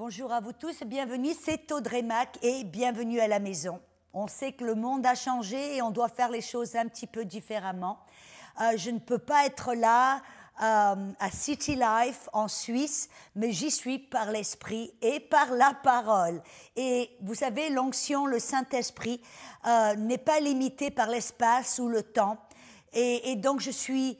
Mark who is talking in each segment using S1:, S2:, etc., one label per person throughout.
S1: Bonjour à vous tous, bienvenue, c'est Audrey Mac et bienvenue à la maison. On sait que le monde a changé et on doit faire les choses un petit peu différemment. Je ne peux pas être là à City Life en Suisse, mais j'y suis par l'Esprit et par la parole. Et vous savez, l'onction, le Saint-Esprit n'est pas limité par l'espace ou le temps. Et donc je suis...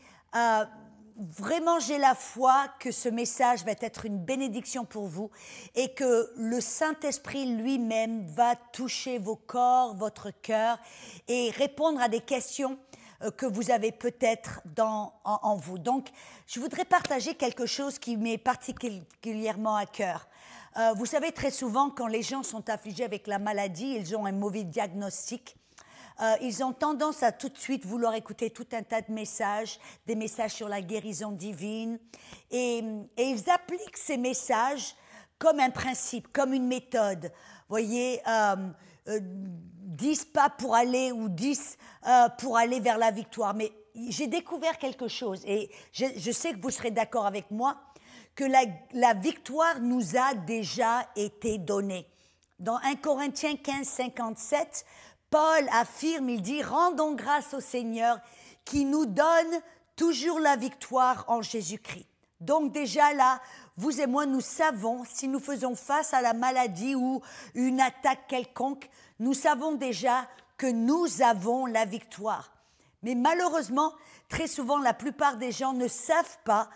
S1: Vraiment, j'ai la foi que ce message va être une bénédiction pour vous et que le Saint-Esprit lui-même va toucher vos corps, votre cœur et répondre à des questions que vous avez peut-être en vous. Donc, je voudrais partager quelque chose qui m'est particulièrement à cœur. Vous savez, très souvent, quand les gens sont affligés avec la maladie, ils ont un mauvais diagnostic. Ils ont tendance à tout de suite vouloir écouter tout un tas de messages, des messages sur la guérison divine, et ils appliquent ces messages comme un principe, comme une méthode. Vous voyez, 10 pas pour aller ou 10 pour aller vers la victoire. Mais j'ai découvert quelque chose, et je sais que vous serez d'accord avec moi, que la victoire nous a déjà été donnée. Dans 1 Corinthiens 15, 57, Paul affirme, il dit « Rendons grâce au Seigneur qui nous donne toujours la victoire en Jésus-Christ. » Donc déjà là, vous et moi, nous savons, si nous faisons face à la maladie ou une attaque quelconque, nous savons déjà que nous avons la victoire. Mais malheureusement, très souvent, la plupart des gens ne savent pas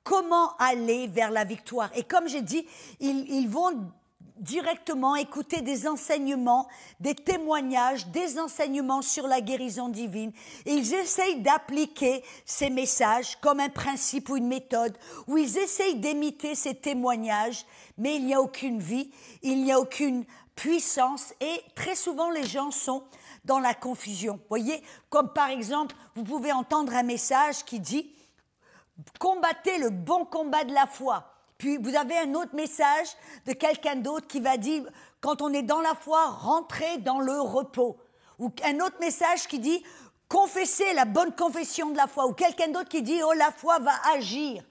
S1: comment aller vers la victoire. Et comme j'ai dit, ils vont directement écouter des enseignements, des témoignages, des enseignements sur la guérison divine. Et ils essayent d'appliquer ces messages comme un principe ou une méthode, où ils essayent d'imiter ces témoignages, mais il n'y a aucune vie, il n'y a aucune puissance, et très souvent les gens sont dans la confusion. Vous voyez, comme par exemple, vous pouvez entendre un message qui dit « Combattez le bon combat de la foi ». Puis vous avez un autre message de quelqu'un d'autre qui va dire, quand on est dans la foi, rentrez dans le repos. Ou un autre message qui dit, confessez la bonne confession de la foi. Ou quelqu'un d'autre qui dit, oh, la foi va agir.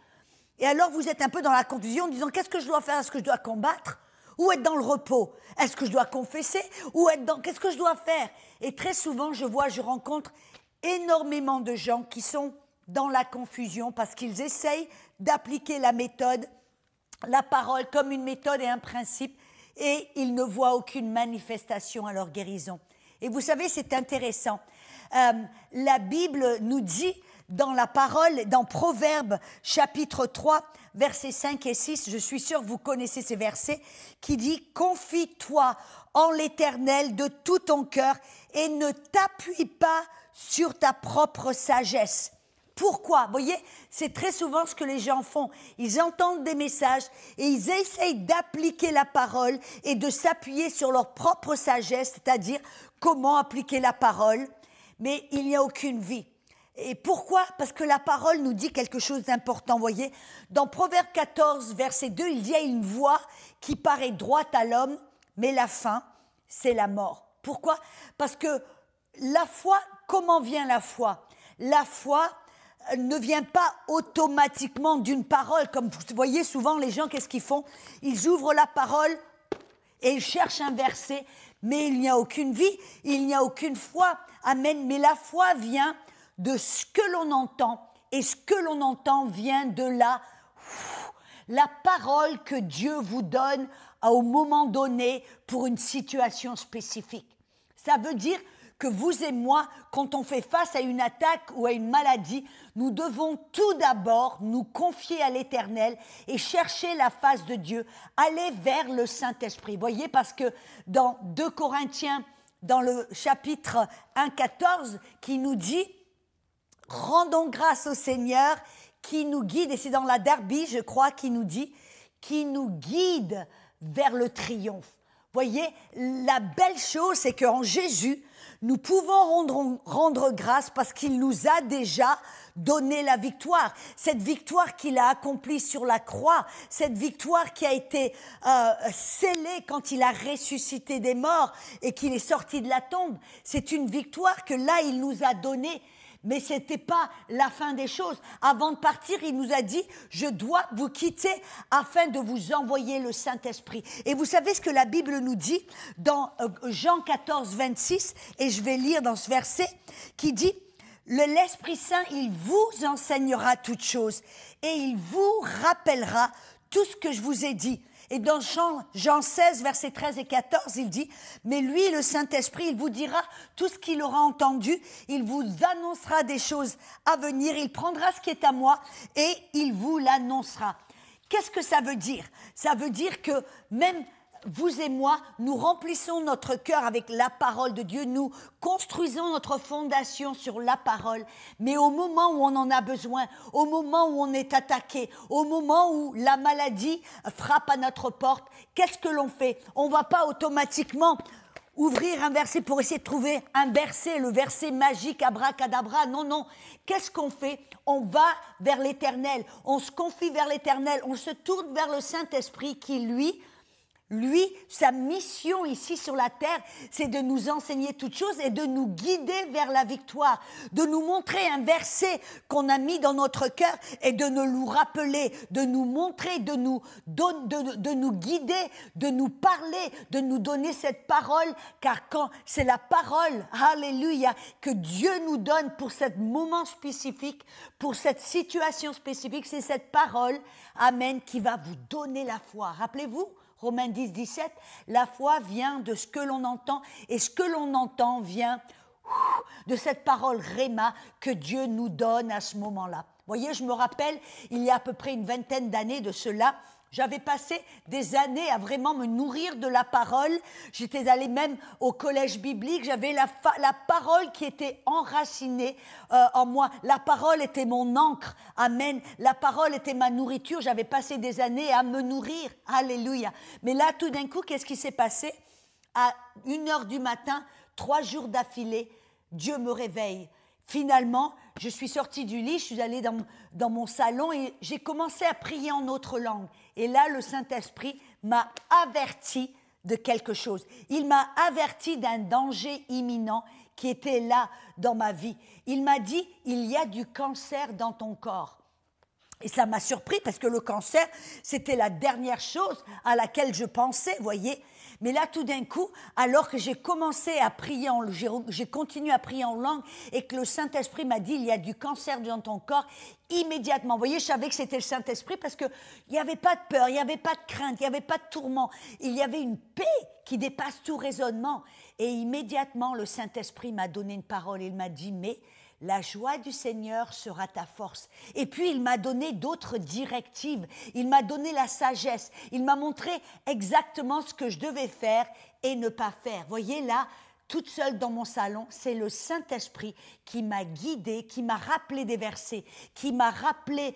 S1: Et alors vous êtes un peu dans la confusion en disant, qu'est-ce que je dois faire? Est-ce que je dois combattre? Ou être dans le repos? Est-ce que je dois confesser? Ou être dans... Qu'est-ce que je dois faire? Et très souvent, je rencontre énormément de gens qui sont dans la confusion parce qu'ils essayent d'appliquer la méthode, la parole comme une méthode et un principe, et ils ne voient aucune manifestation à leur guérison. Et vous savez, c'est intéressant. La Bible nous dit dans la parole, dans Proverbes chapitre 3, versets 5 et 6, je suis sûre que vous connaissez ces versets, qui dit « Confie-toi en l'Éternel de tout ton cœur et ne t'appuie pas sur ta propre sagesse. » Pourquoi? Vous voyez, c'est très souvent ce que les gens font. Ils entendent des messages et ils essayent d'appliquer la parole et de s'appuyer sur leur propre sagesse, c'est-à-dire comment appliquer la parole, mais il n'y a aucune vie. Et pourquoi? Parce que la parole nous dit quelque chose d'important, vous voyez. Dans Proverbe 14, verset 2, il dit « Il y a une voie qui paraît droite à l'homme, mais la fin, c'est la mort. » Pourquoi? Parce que la foi, comment vient la foi? La foi ne vient pas automatiquement d'une parole. Comme vous voyez souvent, les gens, qu'est-ce qu'ils font? Ils ouvrent la parole et ils cherchent un verset, mais il n'y a aucune vie, il n'y a aucune foi. Amen. Mais la foi vient de ce que l'on entend, et ce que l'on entend vient de la parole que Dieu vous donne au moment donné pour une situation spécifique. Ça veut dire que vous et moi, quand on fait face à une attaque ou à une maladie, nous devons tout d'abord nous confier à l'Éternel et chercher la face de Dieu, aller vers le Saint-Esprit. Vous voyez, parce que dans 2 Corinthiens, dans le chapitre 1, 14, qui nous dit « Rendons grâce au Seigneur qui nous guide », et c'est dans la Derby, je crois, qui nous dit « qui nous guide vers le triomphe ». Vous voyez, la belle chose, c'est qu'en Jésus, nous pouvons rendre grâce parce qu'il nous a déjà donné la victoire. Cette victoire qu'il a accomplie sur la croix, cette victoire qui a été scellée quand il a ressuscité des morts et qu'il est sorti de la tombe, c'est une victoire que là, il nous a donnée. Mais ce n'était pas la fin des choses. Avant de partir, il nous a dit, je dois vous quitter afin de vous envoyer le Saint-Esprit. Et vous savez ce que la Bible nous dit dans Jean 14, 26, et je vais lire dans ce verset, qui dit, l'Esprit Saint, il vous enseignera toutes choses et il vous rappellera tout ce que je vous ai dit. Et dans Jean 16, versets 13 et 14, il dit, mais lui, le Saint-Esprit, il vous dira tout ce qu'il aura entendu, il vous annoncera des choses à venir, il prendra ce qui est à moi et il vous l'annoncera. Qu'est-ce que ça veut dire? Ça veut dire que même vous et moi, nous remplissons notre cœur avec la parole de Dieu, nous construisons notre fondation sur la parole, mais au moment où on en a besoin, au moment où on est attaqué, au moment où la maladie frappe à notre porte, qu'est-ce que l'on fait? On ne va pas automatiquement ouvrir un verset pour essayer de trouver un verset, le verset magique, abracadabra, non, non. Qu'est-ce qu'on fait? On va vers l'Éternel, on se confie vers l'Éternel, on se tourne vers le Saint-Esprit qui, lui, sa mission ici sur la terre, c'est de nous enseigner toutes choses et de nous guider vers la victoire, de nous montrer un verset qu'on a mis dans notre cœur et de nous rappeler, de nous montrer, de nous guider, de nous parler, de nous donner cette parole, car quand c'est la parole, alléluia, que Dieu nous donne pour ce moment spécifique, pour cette situation spécifique, c'est cette parole, amen, qui va vous donner la foi. Rappelez-vous, Romains 10, 17, la foi vient de ce que l'on entend et ce que l'on entend vient de cette parole Réma que Dieu nous donne à ce moment-là. Vous voyez, je me rappelle, il y a à peu près une vingtaine d'années de cela, j'avais passé des années à vraiment me nourrir de la parole. J'étais allée même au collège biblique. J'avais la parole qui était enracinée en moi. La parole était mon encre. Amen. La parole était ma nourriture. J'avais passé des années à me nourrir. Alléluia. Mais là, tout d'un coup, qu'est-ce qui s'est passé? À 1h du matin, 3 jours d'affilée, Dieu me réveille. Finalement, je suis sortie du lit, je suis allée dans mon salon et j'ai commencé à prier en autre langue. Et là, le Saint-Esprit m'a averti de quelque chose. Il m'a averti d'un danger imminent qui était là dans ma vie. Il m'a dit, il y a du cancer dans ton corps. Et ça m'a surpris parce que le cancer, c'était la dernière chose à laquelle je pensais, voyez. Mais là, tout d'un coup, alors que j'ai commencé à prier, j'ai continué à prier en langue et que le Saint-Esprit m'a dit, il y a du cancer dans ton corps, immédiatement, vous voyez, je savais que c'était le Saint-Esprit parce qu'il n'y avait pas de peur, il n'y avait pas de crainte, il n'y avait pas de tourment. Il y avait une paix qui dépasse tout raisonnement. Et immédiatement, le Saint-Esprit m'a donné une parole. Il m'a dit, mais la joie du Seigneur sera ta force. Et puis, il m'a donné d'autres directives. Il m'a donné la sagesse. Il m'a montré exactement ce que je devais faire et ne pas faire. Voyez là, toute seule dans mon salon, c'est le Saint-Esprit qui m'a guidée, qui m'a rappelé des versets, qui m'a rappelé,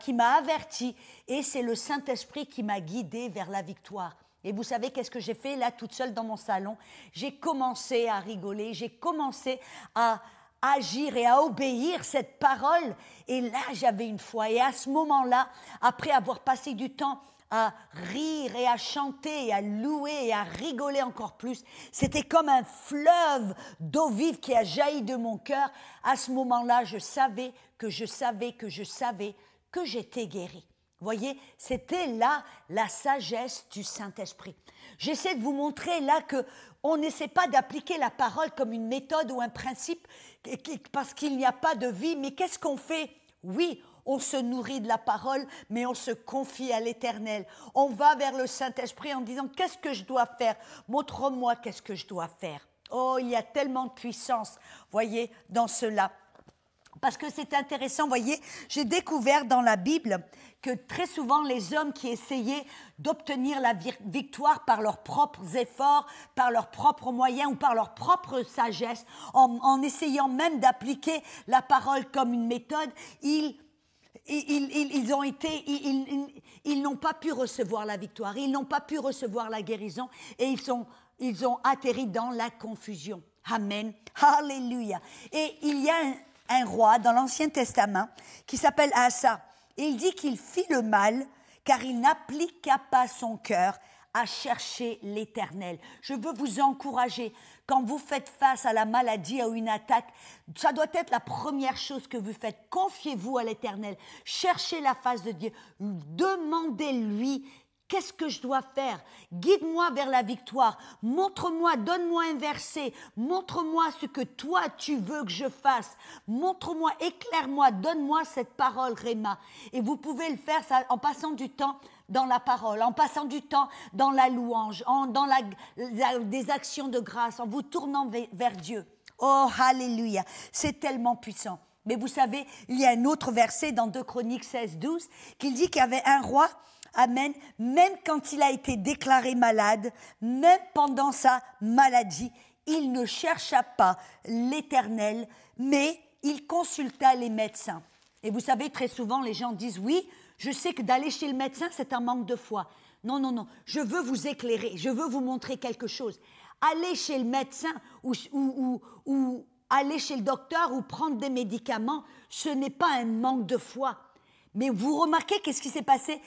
S1: qui m'a averti. Et c'est le Saint-Esprit qui m'a guidée vers la victoire. Et vous savez qu'est-ce que j'ai fait là, toute seule dans mon salon? J'ai commencé à rigoler, j'ai commencé à agir et à obéir cette parole. Et là, j'avais une foi. Et à ce moment-là, après avoir passé du temps à rire et à chanter et à louer et à rigoler encore plus, c'était comme un fleuve d'eau vive qui a jailli de mon cœur. À ce moment-là, je savais que j'étais guérie. Vous voyez, c'était là la sagesse du Saint-Esprit. J'essaie de vous montrer là qu'on n'essaie pas d'appliquer la parole comme une méthode ou un principe parce qu'il n'y a pas de vie. Mais qu'est-ce qu'on fait? Oui, on se nourrit de la parole, mais on se confie à l'Éternel. On va vers le Saint-Esprit en disant, qu'est-ce que je dois faire? Montre-moi qu'est-ce que je dois faire. Oh, il y a tellement de puissance, voyez, dans cela. Parce que c'est intéressant, voyez, j'ai découvert dans la Bible que très souvent les hommes qui essayaient d'obtenir la victoire par leurs propres efforts, par leurs propres moyens ou par leur propre sagesse, en essayant même d'appliquer la parole comme une méthode, ils n'ont pas pu recevoir la victoire, ils n'ont pas pu recevoir la guérison et ils ont atterri dans la confusion. Amen. Alléluia. Et il y a un roi dans l'Ancien Testament qui s'appelle Asa. Et il dit qu'il fit le mal car il n'appliqua pas son cœur à chercher l'Éternel. Je veux vous encourager, quand vous faites face à la maladie, à une attaque, ça doit être la première chose que vous faites. Confiez-vous à l'Éternel, cherchez la face de Dieu, demandez-lui. Qu'est-ce que je dois faire? Guide-moi vers la victoire. Montre-moi, donne-moi un verset. Montre-moi ce que toi tu veux que je fasse. Montre-moi, éclaire-moi, donne-moi cette parole, Réma. Et vous pouvez le faire ça, en passant du temps dans la parole, en passant du temps dans la louange, dans des actions de grâce, en vous tournant vers Dieu. Oh, alléluia, c'est tellement puissant. Mais vous savez, il y a un autre verset dans 2 Chroniques 16, 12 qui dit qu'il y avait un roi. Amen. Même quand il a été déclaré malade, même pendant sa maladie, il ne chercha pas l'Éternel, mais il consulta les médecins. Et vous savez, très souvent, les gens disent, oui, je sais que d'aller chez le médecin, c'est un manque de foi. Non, non, non, je veux vous éclairer, je veux vous montrer quelque chose. Aller chez le médecin ou aller chez le docteur ou prendre des médicaments, ce n'est pas un manque de foi. Mais vous remarquez qu'est-ce qui s'est passé?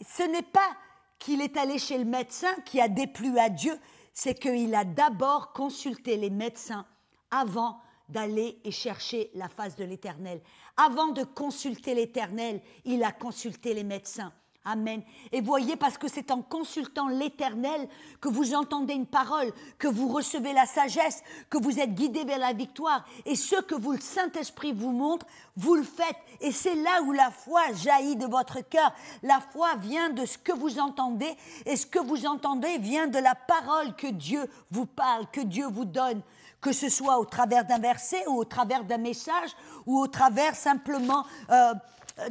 S1: Ce n'est pas qu'il est allé chez le médecin qui a déplu à Dieu, c'est qu'il a d'abord consulté les médecins avant d'aller et chercher la face de l'Éternel. Avant de consulter l'Éternel, il a consulté les médecins. Amen. Et voyez, parce que c'est en consultant l'Éternel que vous entendez une parole, que vous recevez la sagesse, que vous êtes guidé vers la victoire. Et ce que le Saint-Esprit vous montre, vous le faites. Et c'est là où la foi jaillit de votre cœur. La foi vient de ce que vous entendez. Et ce que vous entendez vient de la parole que Dieu vous parle, que Dieu vous donne. Que ce soit au travers d'un verset ou au travers d'un message ou au travers simplement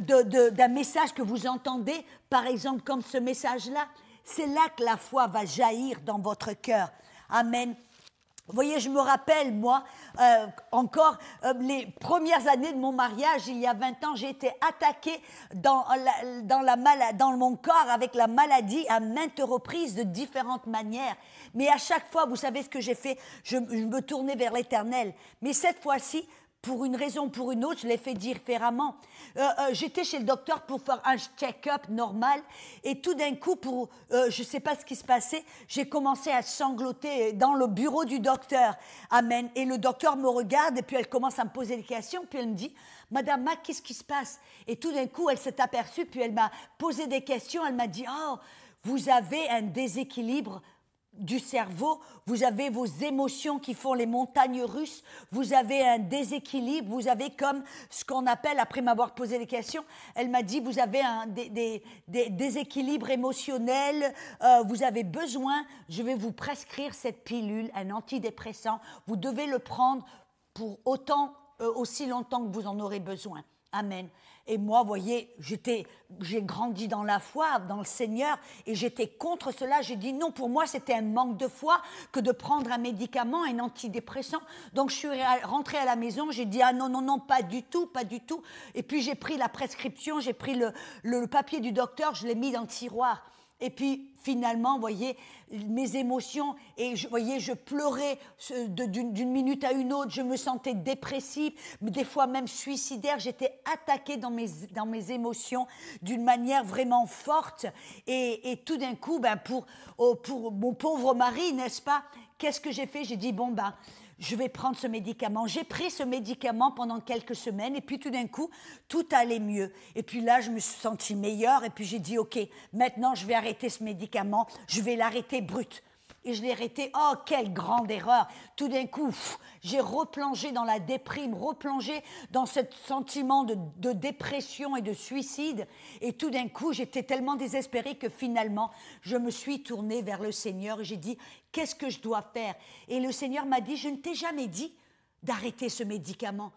S1: d'un message que vous entendez, par exemple comme ce message-là, c'est là que la foi va jaillir dans votre cœur. Amen. Vous voyez, je me rappelle, moi, encore les premières années de mon mariage, il y a 20 ans, j'ai été attaquée dans mon corps avec la maladie à maintes reprises de différentes manières. Mais à chaque fois, vous savez ce que j'ai fait? Je me tournais vers l'Éternel. Mais cette fois-ci, pour une raison ou pour une autre, je l'ai fait différemment. J'étais chez le docteur pour faire un check-up normal et tout d'un coup, je ne sais pas ce qui se passait, j'ai commencé à sangloter dans le bureau du docteur. Amen. Et le docteur me regarde et puis elle commence à me poser des questions. Puis elle me dit, Madame Mac, qu'est-ce qui se passe? Et tout d'un coup, elle s'est aperçue, puis elle m'a posé des questions. Elle m'a dit, oh, vous avez un déséquilibre du cerveau, vous avez vos émotions qui font les montagnes russes, vous avez un déséquilibre, vous avez comme ce qu'on appelle, après m'avoir posé des questions, elle m'a dit, vous avez des déséquilibres émotionnels, vous avez besoin, je vais vous prescrire cette pilule, un antidépressant, vous devez le prendre pour aussi longtemps que vous en aurez besoin. Amen. Et moi, vous voyez, j'ai grandi dans la foi, dans le Seigneur, et j'étais contre cela. J'ai dit non, pour moi, c'était un manque de foi que de prendre un médicament, un antidépressant. Donc, je suis rentrée à la maison, j'ai dit, ah non, non, non, pas du tout, pas du tout. Et puis, j'ai pris la prescription, j'ai pris le papier du docteur, je l'ai mis dans le tiroir. Et puis, finalement, vous voyez, mes émotions, et je pleurais d'une minute à une autre, je me sentais dépressive, des fois même suicidaire, j'étais attaquée dans mes émotions d'une manière vraiment forte. Et tout d'un coup, pour mon pauvre mari, n'est-ce pas, qu'est-ce que j'ai fait? J'ai dit, bon, je vais prendre ce médicament. J'ai pris ce médicament pendant quelques semaines et puis tout d'un coup, tout allait mieux. Et puis là, je me suis sentie meilleure et puis j'ai dit, OK, maintenant je vais arrêter ce médicament, je vais l'arrêter brut. Et je l'ai arrêté, oh, quelle grande erreur. Tout d'un coup, j'ai replongé dans la déprime, replongé dans ce sentiment de dépression et de suicide. Et tout d'un coup, j'étais tellement désespérée que finalement, je me suis tournée vers le Seigneur et j'ai dit, qu'est-ce que je dois faire? Et le Seigneur m'a dit, je ne t'ai jamais dit d'arrêter ce médicament.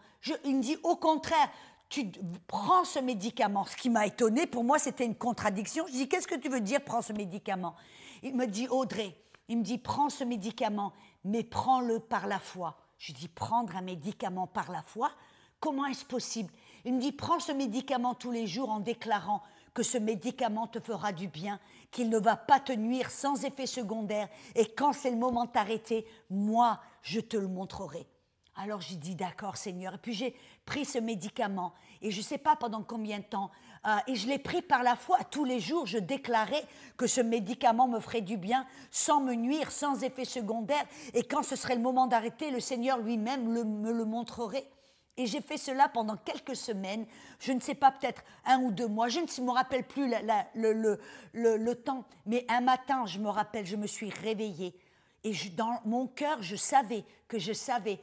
S1: Il me dit, au contraire, tu prends ce médicament. Ce qui m'a étonnée, pour moi, c'était une contradiction. Je dis, qu'est-ce que tu veux dire, prends ce médicament? Il me dit, Audrey, il me dit, prends ce médicament, mais prends-le par la foi. Je dis, prendre un médicament par la foi? Comment est-ce possible? Il me dit, prends ce médicament tous les jours en déclarant que ce médicament te fera du bien, qu'il ne va pas te nuire sans effet secondaire. Et quand c'est le moment de t'arrêter, moi, je te le montrerai. Alors j'ai dit d'accord Seigneur. Et puis j'ai pris ce médicament et je ne sais pas pendant combien de temps. Et je l'ai pris par la foi. Tous les jours, je déclarais que ce médicament me ferait du bien, sans me nuire, sans effet secondaire. Et quand ce serait le moment d'arrêter, le Seigneur lui-même me le montrerait. Et j'ai fait cela pendant quelques semaines, je ne sais pas, peut-être 1 ou 2 mois, je ne me rappelle plus le temps. Mais un matin, je me rappelle, je me suis réveillée. Et dans mon cœur, je savais que c'était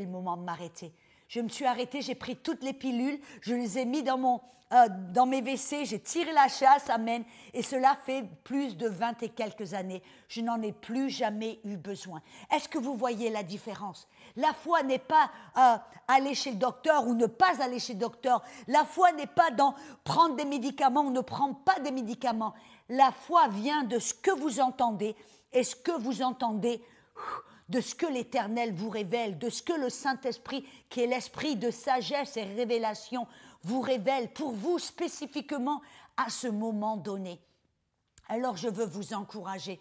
S1: le moment de m'arrêter. Je me suis arrêtée, j'ai pris toutes les pilules, je les ai mis dans mes WC, j'ai tiré la chasse, amen. Et cela fait plus de 20 et quelques années. Je n'en ai plus jamais eu besoin. Est-ce que vous voyez la différence? La foi n'est pas aller chez le docteur ou ne pas aller chez le docteur. La foi n'est pas dans prendre des médicaments ou ne prendre pas des médicaments. La foi vient de ce que vous entendez, et ce que vous entendez, de ce que l'Éternel vous révèle, de ce que le Saint-Esprit, qui est l'esprit de sagesse et révélation, vous révèle pour vous spécifiquement à ce moment donné. Alors je veux vous encourager,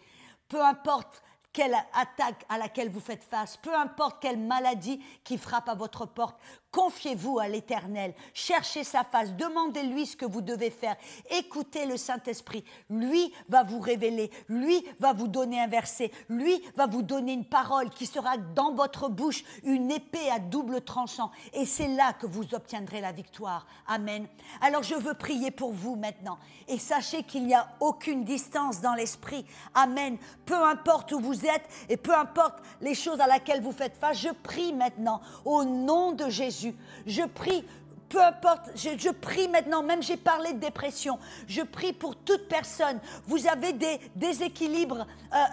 S1: peu importe quelle attaque à laquelle vous faites face, peu importe quelle maladie qui frappe à votre porte, confiez-vous à l'Éternel, cherchez sa face, demandez-lui ce que vous devez faire, écoutez le Saint-Esprit, lui va vous révéler, lui va vous donner un verset, lui va vous donner une parole qui sera dans votre bouche une épée à double tranchant, et c'est là que vous obtiendrez la victoire. Amen. Alors je veux prier pour vous maintenant, et sachez qu'il n'y a aucune distance dans l'esprit. Amen. Peu importe où vous êtes et peu importe les choses à laquelle vous faites face, je prie maintenant au nom de Jésus. Je prie, peu importe, je prie maintenant, même j'ai parlé de dépression, je prie pour toute personne. Vous avez des déséquilibres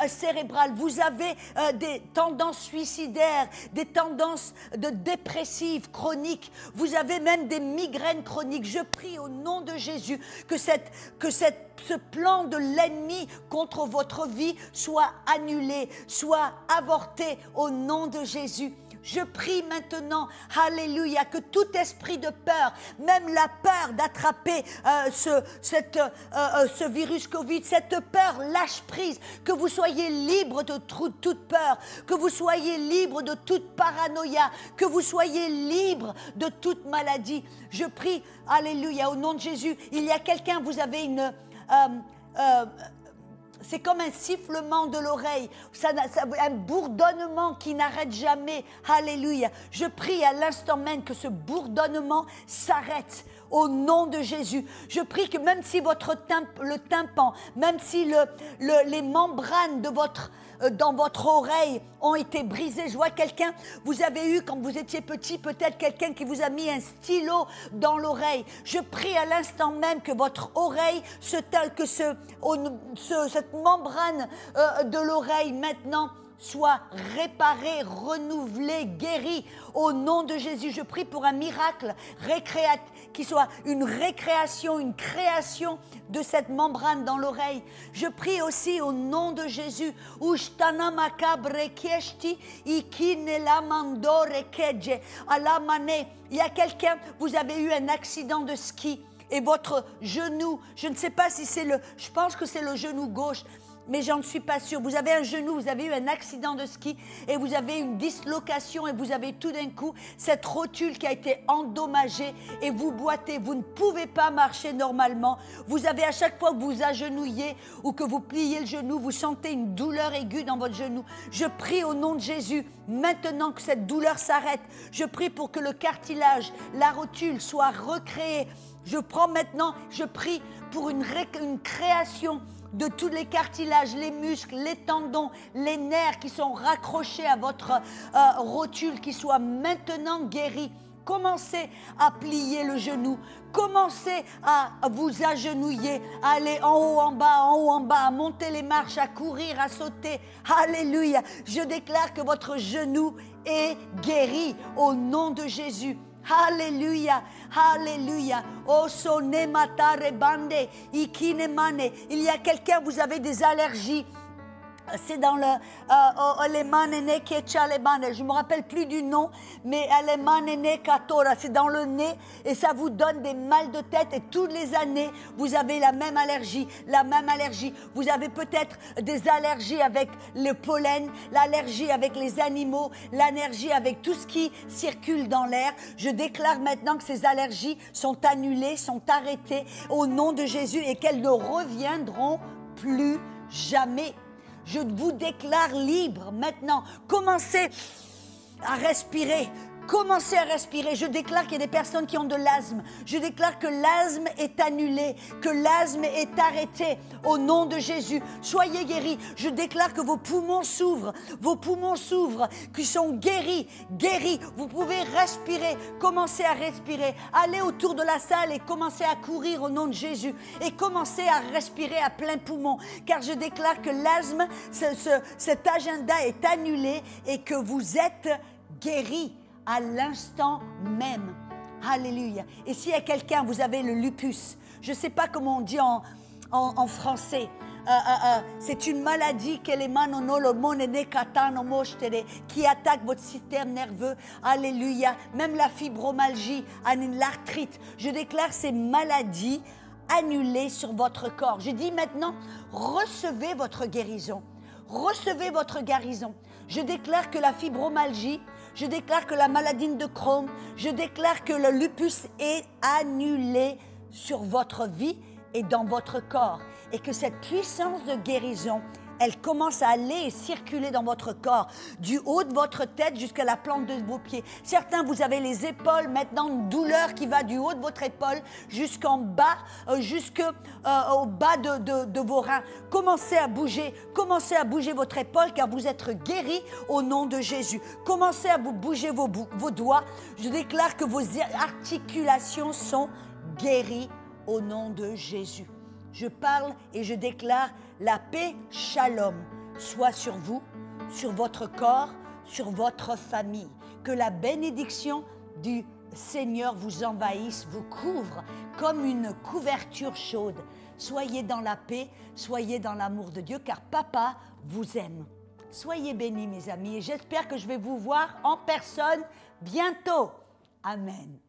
S1: cérébrales, vous avez des tendances suicidaires, des tendances dépressives chroniques, vous avez même des migraines chroniques. Je prie au nom de Jésus que ce plan de l'ennemi contre votre vie soit annulé, soit avorté au nom de Jésus. Je prie maintenant, alléluia, que tout esprit de peur, même la peur d'attraper ce virus Covid, cette peur lâche prise, que vous soyez libre de toute peur, que vous soyez libre de toute paranoïa, que vous soyez libre de toute maladie. Je prie, alléluia, au nom de Jésus. Il y a quelqu'un, vous avez c'est comme un sifflement de l'oreille, un bourdonnement qui n'arrête jamais. Alléluia. Je prie à l'instant même que ce bourdonnement s'arrête au nom de Jésus. Je prie que même si le tympan, même si les membranes dans votre oreille ont été brisées. Je vois quelqu'un, vous avez eu quand vous étiez petit, peut-être quelqu'un qui vous a mis un stylo dans l'oreille. Je prie à l'instant même que votre oreille, cette membrane de l'oreille maintenant soit réparée, renouvelée, guérie. Au nom de Jésus, je prie pour un miracle qui soit une récréation, une création de cette membrane dans l'oreille. Je prie aussi au nom de Jésus. Il y a quelqu'un, vous avez eu un accident de ski et votre genou, je ne sais pas si je pense que c'est le genou gauche, mais j'en suis pas sûre. Vous avez un genou, vous avez eu un accident de ski et vous avez une dislocation et vous avez tout d'un coup cette rotule qui a été endommagée et vous boitez, vous ne pouvez pas marcher normalement. Vous avez à chaque fois que vous agenouillez ou que vous pliez le genou, vous sentez une douleur aiguë dans votre genou. Je prie au nom de Jésus, maintenant que cette douleur s'arrête. Je prie pour que le cartilage, la rotule soit recréée. Je prie pour une création de tous les cartilages, les muscles, les tendons, les nerfs qui sont raccrochés à votre rotule, qui soient maintenant guéris. Commencez à plier le genou, commencez à vous agenouiller, à aller en haut, en bas, à monter les marches, à courir, à sauter. Alléluia. Je déclare que votre genou est guéri au nom de Jésus. Alléluia, alléluia. Oh sonne matare bande, ikine mane. Il y a quelqu'un, vous avez des allergies. C'est dans le je me rappelle plus du nom, mais c'est dans le nez et ça vous donne des mal de tête et toutes les années vous avez la même allergie. Vous avez peut-être des allergies avec le pollen, l'allergie avec les animaux, l'allergie avec tout ce qui circule dans l'air. Je déclare maintenant que ces allergies sont annulées, sont arrêtées au nom de Jésus et qu'elles ne reviendront plus jamais. Je vous déclare libre maintenant. Commencez à respirer. Commencez à respirer. Je déclare qu'il y a des personnes qui ont de l'asthme. Je déclare que l'asthme est annulé, que l'asthme est arrêté au nom de Jésus. Soyez guéris. Je déclare que vos poumons s'ouvrent, qu'ils sont guéris. Vous pouvez respirer. Commencez à respirer. Allez autour de la salle et commencez à courir au nom de Jésus. Et commencez à respirer à plein poumon. Car je déclare que l'asthme, cet agenda est annulé et que vous êtes guéris à l'instant même. Alléluia. Et s'il y a quelqu'un, vous avez le lupus, je ne sais pas comment on dit en français, c'est une maladie qui attaque votre système nerveux. Alléluia. Même la fibromyalgie, l'arthrite. Je déclare ces maladies annulées sur votre corps. Je dis maintenant, recevez votre guérison. Recevez votre guérison. Je déclare que la fibromyalgie, je déclare que la maladie de Crohn, je déclare que le lupus est annulé sur votre vie et dans votre corps. Et que cette puissance de guérison, elle commence à aller et circuler dans votre corps, du haut de votre tête jusqu'à la plante de vos pieds. Certains, vous avez les épaules, maintenant une douleur qui va du haut de votre épaule jusqu'en bas, au bas de vos reins. Commencez à bouger votre épaule car vous êtes guéris au nom de Jésus. Commencez à vous bouger vos doigts. Je déclare que vos articulations sont guéries au nom de Jésus. Je parle et je déclare la paix, shalom, soit sur vous, sur votre corps, sur votre famille. Que la bénédiction du Seigneur vous envahisse, vous couvre comme une couverture chaude. Soyez dans la paix, soyez dans l'amour de Dieu, car Papa vous aime. Soyez bénis, mes amis, et j'espère que je vais vous voir en personne bientôt. Amen.